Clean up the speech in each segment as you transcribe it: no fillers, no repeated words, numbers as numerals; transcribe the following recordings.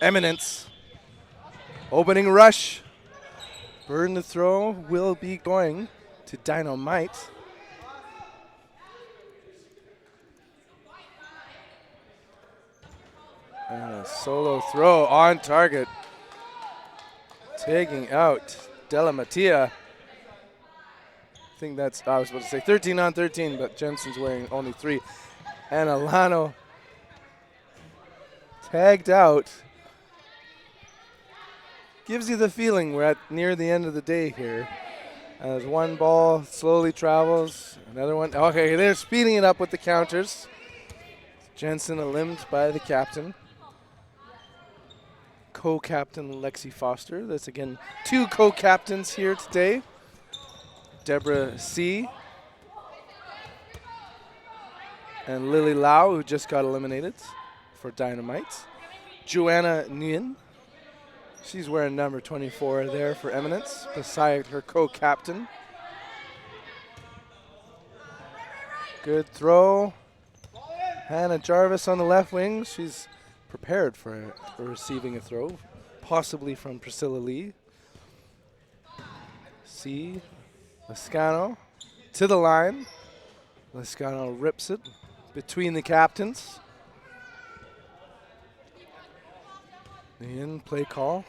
Eminence. Opening rush. Burden to throw will be going to Dino-mite. And a solo throw on target. Taking out Delamatia. I think that's, I was about to say 13 on 13, but Jensen's wearing only 3. And Alano tagged out. Gives you the feeling we're at near the end of the day here. As one ball slowly travels, another one. Okay, they're speeding it up with the counters. Jensen eliminated by the captain. Co-captain Lexi Foster. That's again 2 co-captains here today. Deborah C. and Lily Lau, who just got eliminated for Dino-mite. Joanna Nguyen. She's wearing number 24 there for Eminence, beside her co-captain. Good throw. Hannah Jarvis on the left wing. She's prepared for receiving a throw, possibly from Priscilla Lee. C. Lascano to the line. Lascano rips it between the captains. In play call.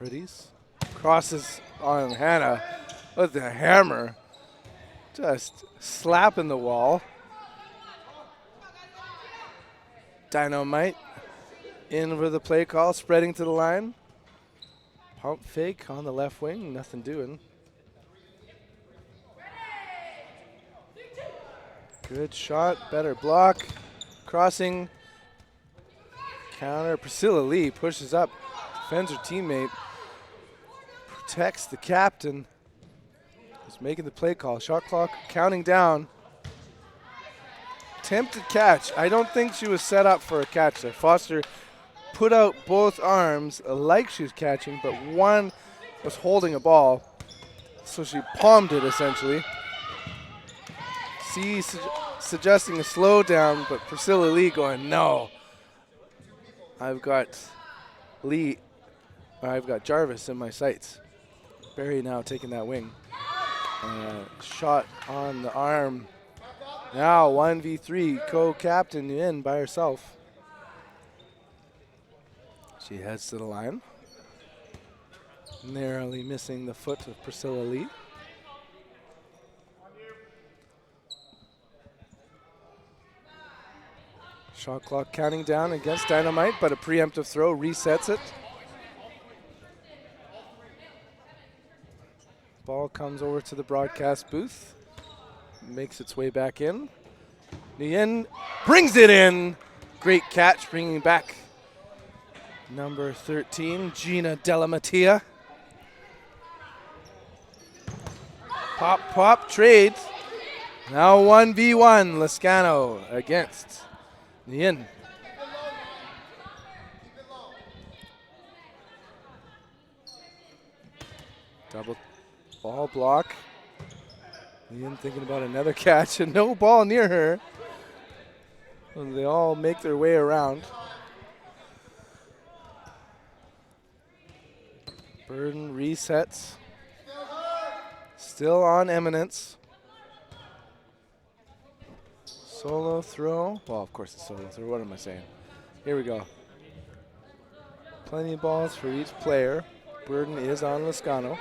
Readies. Crosses on Hannah with the hammer. Just slapping the wall. Dino-mite in for the play call, spreading to the line. Pump fake on the left wing, nothing doing. Good shot, better block. Crossing. Counter. Priscilla Lee pushes up, defends her teammate, protects the captain. He's making the play call. Shot clock counting down. Attempted catch. I don't think she was set up for a catch there. Foster put out both arms like she was catching, but one was holding a ball, so she palmed it essentially. C suggesting a slowdown, but Priscilla Lee going, no. I've got Jarvis in my sights. Barry now taking that wing. Shot on the arm. Now 1v3, co-captain in by herself. She heads to the line. Narrowly missing the foot of Priscilla Lee. Shot clock counting down against Dino-mite, but a preemptive throw resets it. Ball comes over to the broadcast booth. Makes its way back in. Nguyen brings it in. Great catch, bringing back number 13, Gina Delamatia. Pop, pop, trade. Now 1v1, Lascano against Nguyen. Double ball block. Nguyen thinking about another catch and no ball near her. And they all make their way around. Burden resets. Still on Eminence. Solo throw. Well, of course it's solo throw. What am I saying? Here we go. Plenty of balls for each player. Burden is on Lascano.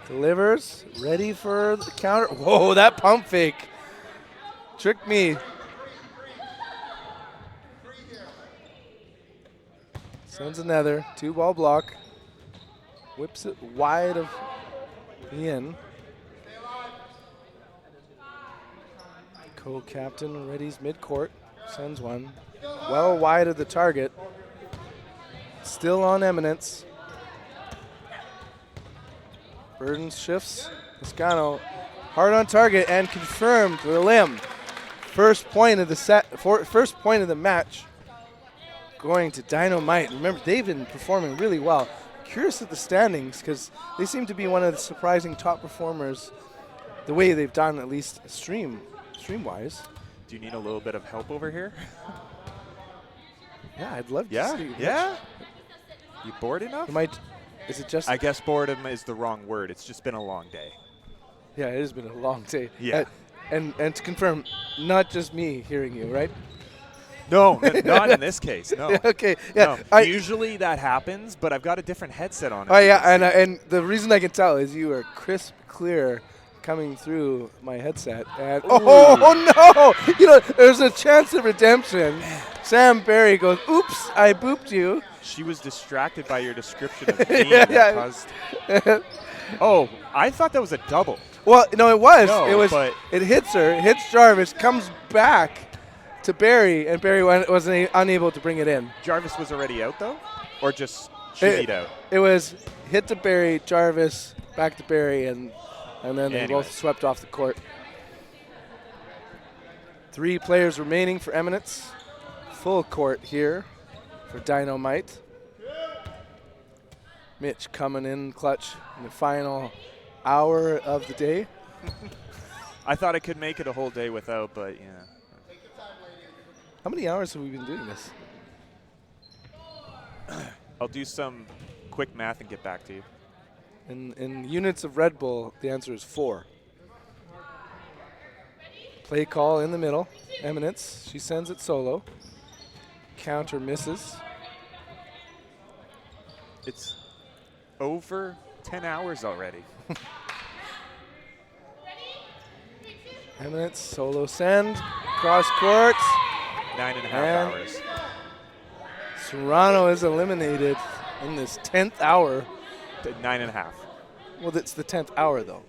Delivers. Ready for the counter. Whoa, that pump fake. Tricked me. Sends another. 2-ball block. Whips it wide of the in. Co-captain readies midcourt. Sends one. Well wide of the target. Still on Eminence. Burden shifts. Lascano hard on target and confirmed with a limb. First point of the set. First point of the match going to Dino-mite. Remember, they've been performing really well. Curious at the standings because they seem to be one of the surprising top performers the way they've done, at least stream-wise. Do you need a little bit of help over here? Yeah, I'd love to Yeah? see. Yeah? You bored enough? Is it just? I guess boredom is the wrong word. It's just been a long day. Yeah, it has been a long day. Yeah. And to confirm, not just me hearing you, right? No, not in this case. No. Okay. Yeah. No. Usually that happens, but I've got a different headset on. Oh yeah, and the reason I can tell is you are crisp, clear, coming through my headset. And oh no! You know, there's a chance of redemption. Sam Barry goes, "Oops, I booped you." She was distracted by your description of me. That caused. Oh, I thought that was a double. Well, no, it was. No, It hits her, hits Jarvis, comes back to Barry, and Barry was unable to bring it in. Jarvis was already out, though? Or just shimmied out? It was hit to Barry, Jarvis, back to Barry, and then they both swept off the court. 3 players remaining for Eminence. Full court here for Dino-mite. Mitch coming in clutch in the final hour of the day. I thought I could make it a whole day without, but yeah. How many hours have we been doing this? I'll do some quick math and get back to you. In units of Red Bull, the answer is 4. Play call in the middle. Eminence, she sends it solo. Counter misses. It's over 10 hours already. Eminence, solo send, cross court. 9.5 hours. Serrano is eliminated in this 10th hour. 9.5. Well, it's the 10th hour, though.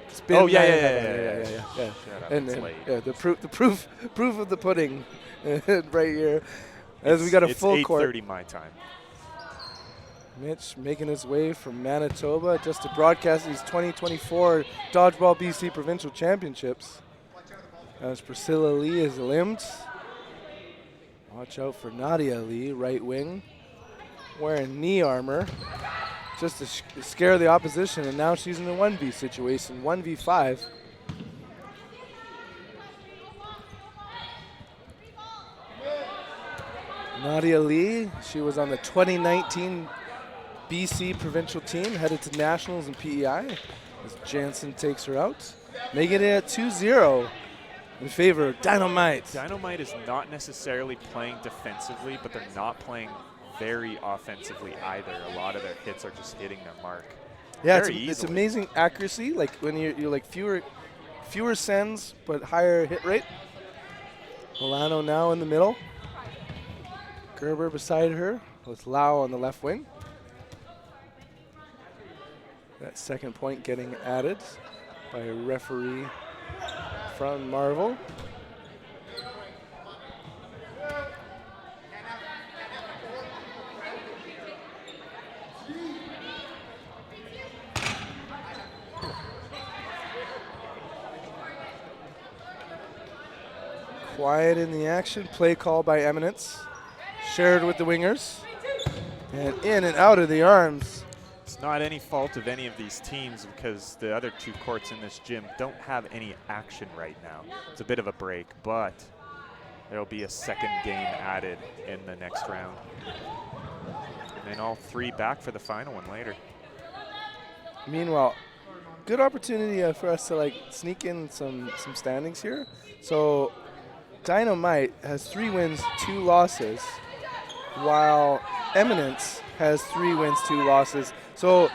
It's been Oh, yeah. Shut up, and it's late. yeah, the proof of the pudding right here. As we got a full court. It's 8:30 my time. Mitch making his way from Manitoba just to broadcast these 2024 Dodgeball BC Provincial Championships. As Priscilla Lee is limbed. Watch out for Nadia Lee, right wing, wearing knee armor just to scare the opposition, and now she's in a 1v situation, 1v5. Nadia Lee, she was on the 2019 BC provincial team, headed to nationals in PEI as Jansen takes her out, making it at 2-0 in favor of Dino-mite. Dino-mite is not necessarily playing defensively, but they're not playing very offensively either. A lot of their hits are just hitting their mark. Yeah, it's amazing accuracy. Like when you're like fewer sends but higher hit rate. Milano now in the middle. Gerber beside her with Lau on the left wing. That second point getting added by a referee from Marvel. Quiet in the action. Play call by Eminence. Shared with the wingers. And in and out of the arms. It's not any fault of any of these teams because the other 2 courts in this gym don't have any action right now. It's a bit of a break, but there'll be a second game added in the next round. And then all 3 back for the final one later. Meanwhile, good opportunity for us to like sneak in some standings here. So Dino-mite has 3 wins, 2 losses, while Eminence has 3 wins, 2 losses. So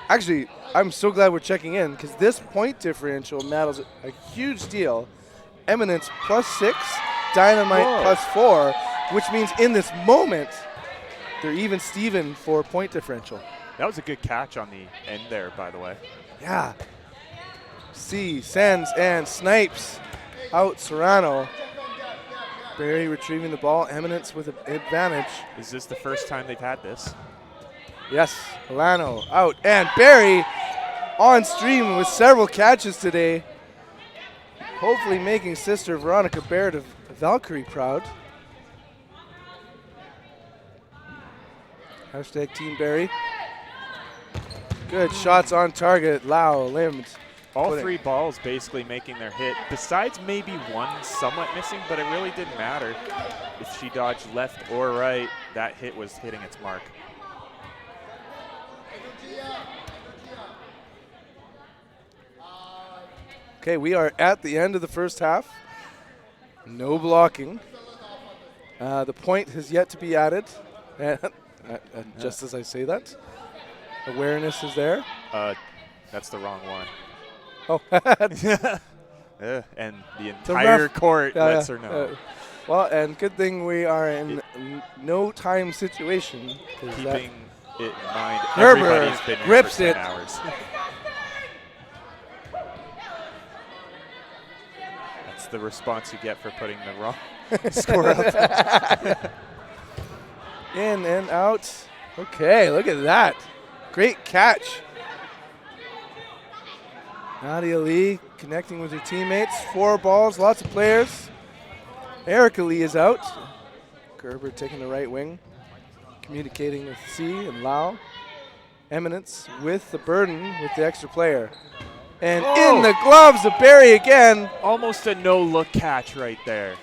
actually, I'm so glad we're checking in because this point differential matters a huge deal. Eminence +6, Dino-mite +4, which means in this moment, they're even Steven for point differential. That was a good catch on the end there, by the way. Yeah. C sends and snipes out Serrano. Barry retrieving the ball. Eminence with an advantage. Is this the first time they've had this? Yes. Milano out. And Barry on stream with several catches today. Hopefully making sister Veronica Baird of Valkyrie proud. Hashtag Team Barry. Good shots on target. Lau limbed. All three balls basically making their hit, besides maybe one somewhat missing, but it really didn't matter. If she dodged left or right, that hit was hitting its mark. Okay, we are at the end of the first half. No blocking. The point has yet to be added. Just as I say that, awareness is there. That's the wrong one. Oh. And the entire court lets her know. Well, and good thing we are in no time situation. Keeping it in mind, Gerber everybody's been here rips for 10 it. hours. That's the response you get for putting the wrong score up. In and out. Okay, look at that. Great catch. Nadia Lee connecting with her teammates. 4 balls, lots of players. Erica Lee is out. Gerber taking the right wing, communicating with C and Lau. Eminence with the burden with the extra player. And in the gloves of Barry again. Almost a no-look catch right there.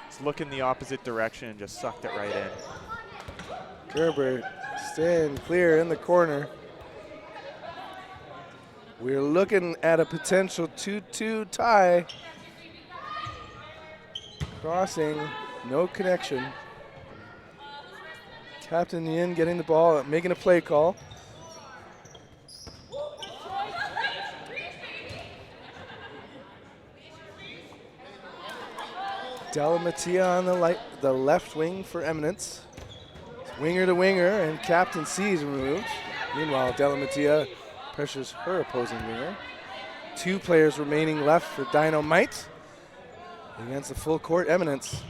It's looking the opposite direction and just sucked it right in. Gerber staying clear in the corner. We're looking at a potential 2-2 tie. Crossing, no connection. Captain Yin getting the ball, making a play call. Della Mattia on the left wing for Eminence. Winger to winger, and Captain C is removed. Meanwhile, Della Mattia pressures her opposing winger. 2 players remaining left for Dino-mite against the full court Eminence.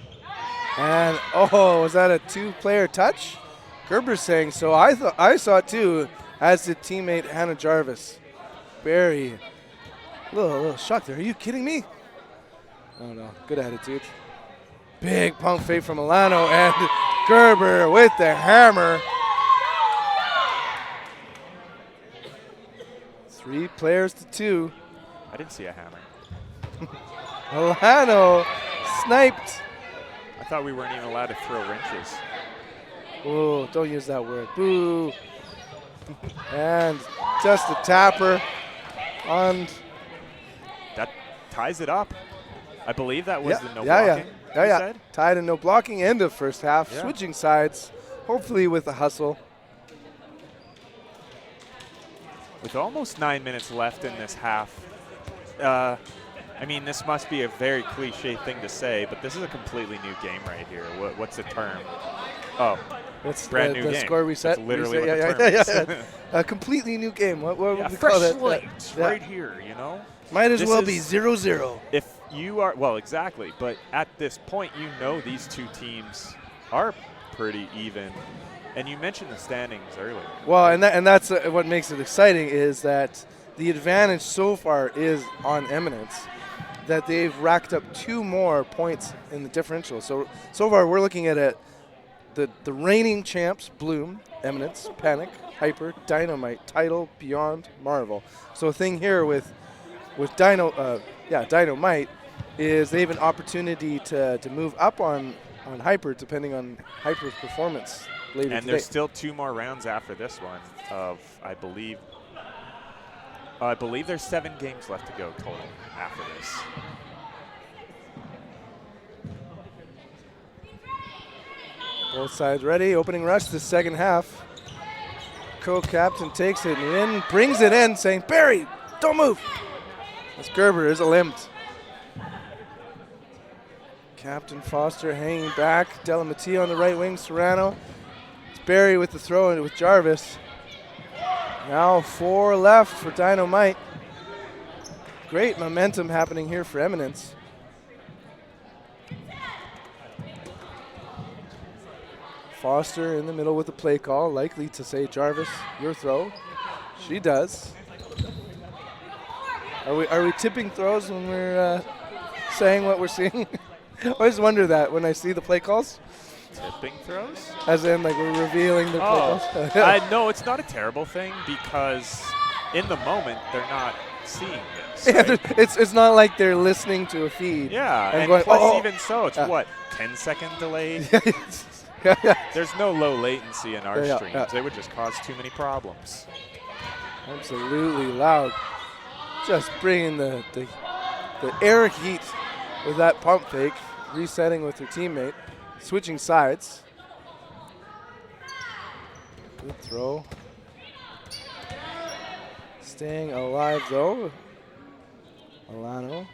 And was that a 2-player touch? Gerber's saying so. I saw it too, as did teammate Hannah Jarvis. Barry, a little shocked there. Are you kidding me? Oh no, good attitude. Big pump fake from Milano, and Gerber with the hammer. 3 players to 2. I didn't see a hammer. Milano sniped. I thought we weren't even allowed to throw wrenches. Oh, don't use that word. Boo. And just a tapper on. That ties it up. I believe that was the no blocking. Yeah. Tied and no blocking. End of first half. Yeah. Switching sides, hopefully with a hustle. With almost 9 minutes left in this half, I mean, this must be a very cliche thing to say, but this is a completely new game right here. What's the term? Oh, it's brand new the game. score reset. That's literally reset, what the term is. A completely new game. What would we fresh call that? slate right here, you know? Might as This well be is- 0-0. If you are, well, exactly, but at this point, you know these two teams are pretty even. And you mentioned the standings earlier. Well, and that's what makes it exciting is that the advantage so far is on Eminence, that they've racked up 2 more points in the differential. So far we're looking at the reigning champs, Bloom, Eminence, Panic, Hyper, Dino-mite, Title, Beyond, Marvel. So a thing here with Dino-mite is they have an opportunity to move up on Hyper depending on Hyper's performance later And today. there's still 2 more rounds after this one of, I believe there's 7 games left to go total after this. Both sides ready. Opening rush the second half. Co-captain takes it in, brings it in, saying, Barry, don't move. As Gerber is limped. Captain Foster hanging back. Della Mattia on the right wing. Serrano. It's Barry with the throw in with Jarvis. Now 4 left for Dino-mite. Great momentum happening here for Eminence. Foster in the middle with the play call, likely to say, Jarvis, your throw. She does. Are we tipping throws when we're saying what we're seeing? I always wonder that when I see the play calls. Tipping throws? As in, like, we're revealing the play calls. No, it's not a terrible thing because in the moment, they're not seeing this. Yeah, Right? it's not like they're listening to a feed. Yeah, and going, plus "Oh, oh." even so, it's Yeah. what, 10-second delay? Yeah. There's no low latency in our Yeah, streams. yeah. They would just cause too many problems. Absolutely loud. Just bringing the air heat with that pump fake, resetting with her teammate, switching sides. Good throw. Staying alive though. Milano.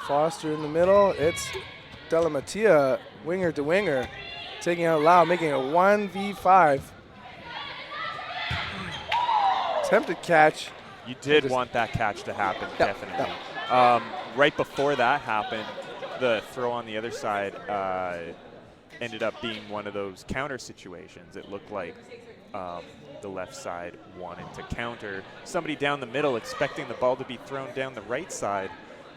Foster in the middle. It's Della-Mattia, winger to winger, taking out loud, making it 1v5. Attempted catch. You did want that catch to happen, Yeah, definitely. Right before that happened, the throw on the other side ended up being one of those counter situations. It looked like the left side wanted to counter somebody down the middle, expecting the ball to be thrown down the right side.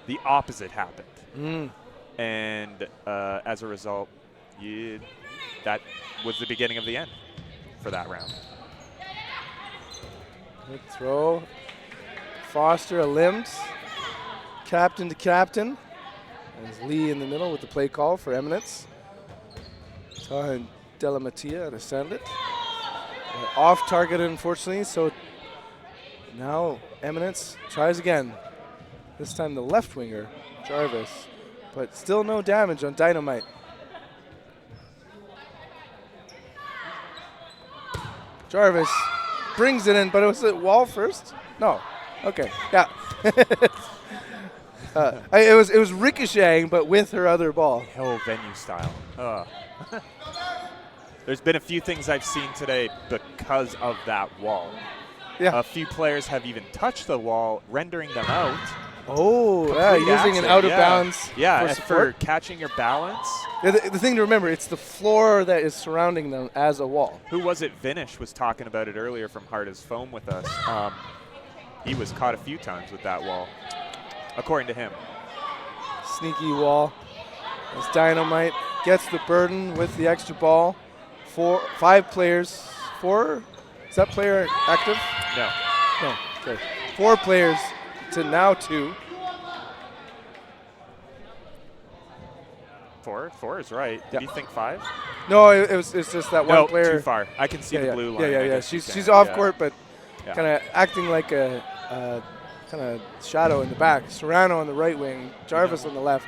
The opposite happened. And as a result, that was the beginning of the end for that round. Good throw. Foster, a limbs. Captain to captain. There's Lee in the middle with the play call for Eminence. And Della-Mattia to send it. Off target, unfortunately, so now Eminence tries again. This time the left winger, Jarvis, but still no damage on Dino-mite. Jarvis brings it in, but it was at wall first? No. Okay, yeah. It was ricocheting, but with her other ball. Hell venue style. There's been a few things I've seen today because of that wall. Yeah. A few players have even touched the wall, rendering them out. Oh, yeah, Complete using an accident, out of yeah. bounds Yeah, for and support. for catching your balance. Yeah, the thing to remember, it's the floor that is surrounding them as a wall. Who was it? Vinish was talking about it earlier from Hard as Foam with us. He was caught a few times with that wall, according to him. Sneaky wall. As Dino-mite gets the burden with the extra ball. 5 players. 4? Is that player active? No. No. Okay. 4 players to now 2. 4 is right. Did you think 5? No, it's just that one No, player. too far. I can see the blue line. I Yeah. guess you She's can, off yeah. court, but Yeah. kind of acting like a kind of shadow in the back. Serrano on the right wing, Jarvis on the left.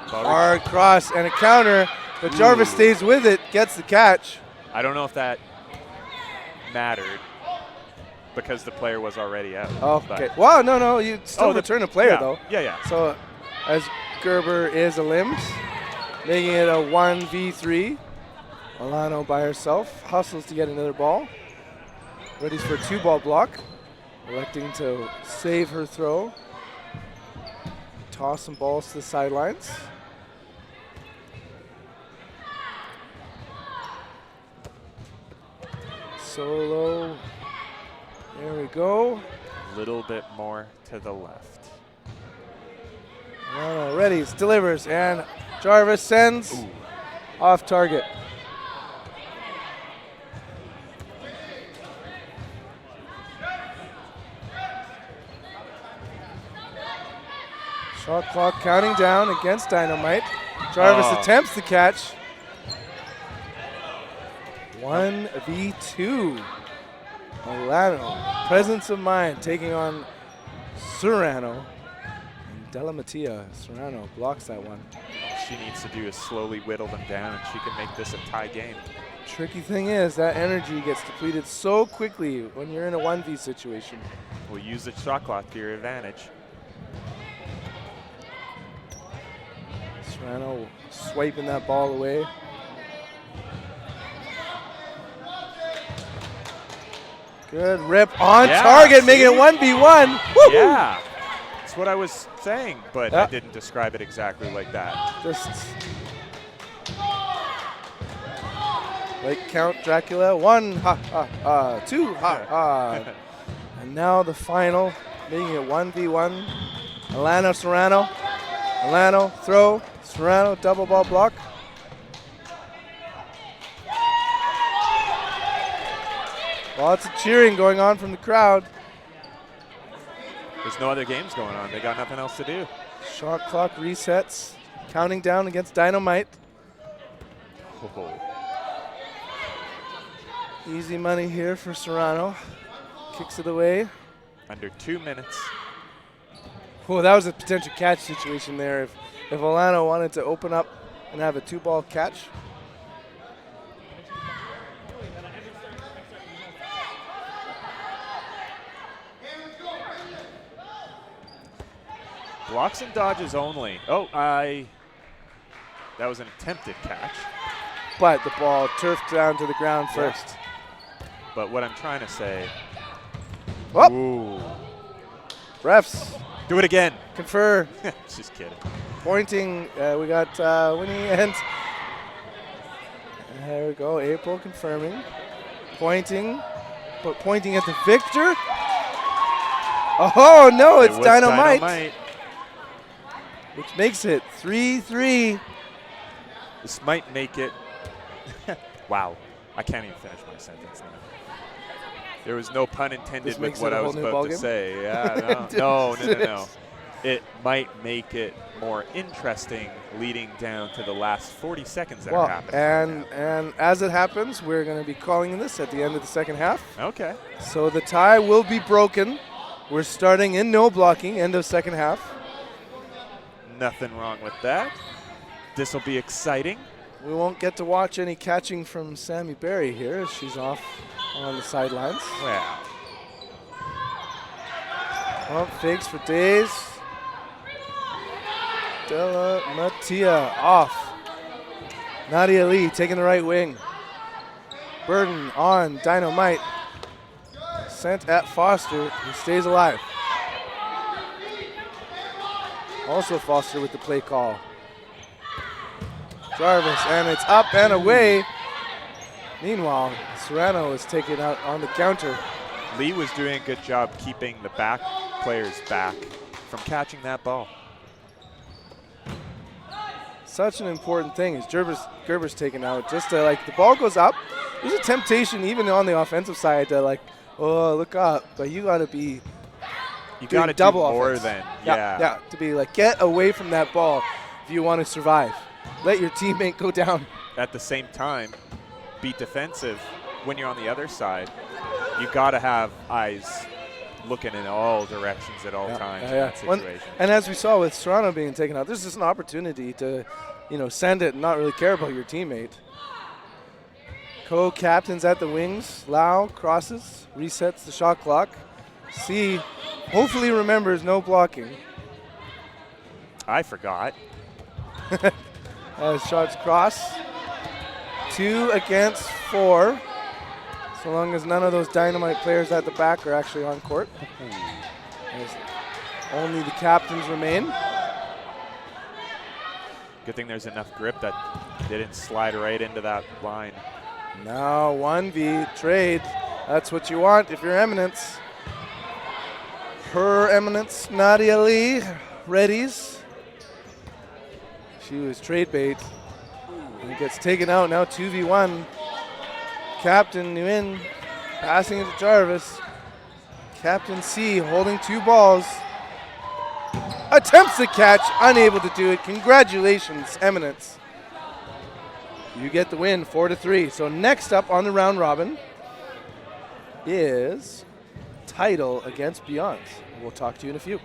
Hard cross and a counter, but Jarvis stays with it, gets the catch. I don't know if that mattered because the player was already out. Oh, but- okay. Well, no, you still the- return a player yeah, though. Yeah. So as Gerber is a limbs, making it a 1v3. Milano by herself, hustles to get another ball. Ready for a 2-ball block. Electing to save her throw. Toss some balls to the sidelines. Solo. There we go. A little bit more to the left. Milano readies, delivers, and Jarvis sends off target. Shot clock counting down against Dino-mite. Jarvis attempts the catch. 1v2. Milano, presence of mind, taking on Serrano. And Della-Mattia, Serrano blocks that one. All she needs to do is slowly whittle them down, and she can make this a tie game. Tricky thing is that energy gets depleted so quickly when you're in a 1v situation. We'll use the shot clock to your advantage. Serrano swiping that ball away. Good rip on target, making it 1v1. Woo-hoo! Yeah, that's what I was saying, but Yeah. I didn't describe it exactly like that. Just like Count Dracula, 1 ha ha ha, 2 ha ha. And now the final, making it 1v1. Milano, Serrano. Milano, throw. Serrano, double ball block. Lots of cheering going on from the crowd. There's no other games going on. They got nothing else to do. Shot clock resets. Counting down against Dino-mite. Oh. Easy money here for Serrano. Kicks it away. Under 2 minutes. Oh, that was a potential catch situation there. If Olano wanted to open up and have a 2-ball catch. Blocks and dodges only. Oh, that was an attempted catch. But the ball turfed down to the ground Yeah. first. But what I'm trying to say. Oh. Ooh. Refs Do it again. confer. Just kidding. Pointing. We got Winnie and there we go. April confirming. Pointing. But pointing at the victor. Oh, no, it's It was Dino-mite. Which makes it 3-3. This might make it. Wow. I can't even finish my sentence now. There was no pun intended This with makes what it a I whole was new about to ballgame? say. Yeah, no. It might make it more interesting leading down to the last 40 seconds that are happening. And as it happens, we're going to be calling this at the end of the second half. Okay. So the tie will be broken. We're starting in no blocking, end of second half. Nothing wrong with that. This will be exciting. We won't get to watch any catching from Sammy Berry here as she's off on the sidelines. Wow. Pump fakes for days. Della Mattia off. Nadia Lee taking the right wing. Burden on Dino-mite. Sent at Foster. He stays alive. Also Foster with the play call. Jarvis, and it's up and away. Meanwhile, Serrano is taken out on the counter. Lee was doing a good job keeping the back players back from catching that ball. Such an important thing is Gerber's taken out. Just to, like, the ball goes up. There's a temptation even on the offensive side to, like, oh, look up. But you got to be You got to do double more offense. than, Yeah, to be like, get away from that ball if you want to survive. Let your teammate go down. At the same time, be defensive when you're on the other side. You got to have eyes looking in all directions at all times in that situation. And as we saw with Serrano being taken out, this is an opportunity to, send it and not really care about your teammate. Co-captains at the wings. Lau crosses, resets the shot clock. C hopefully remembers no blocking. I forgot. As shots cross. 2 against 4. So long as none of those Dino-mite players at the back are actually on court. As only the captains remain. Good thing there's enough grip that didn't slide right into that line. Now 1v trade. That's what you want if you're Eminence. Her Eminence, Nadia Lee, readies. She was trade bait. And gets taken out now 2v1. Captain Nguyen passing it to Jarvis. Captain C holding 2 balls. Attempts the catch, unable to do it. Congratulations, Eminence. You get the win, 4-3. So next up on the round robin is title against Beyond. We'll talk to you in a few.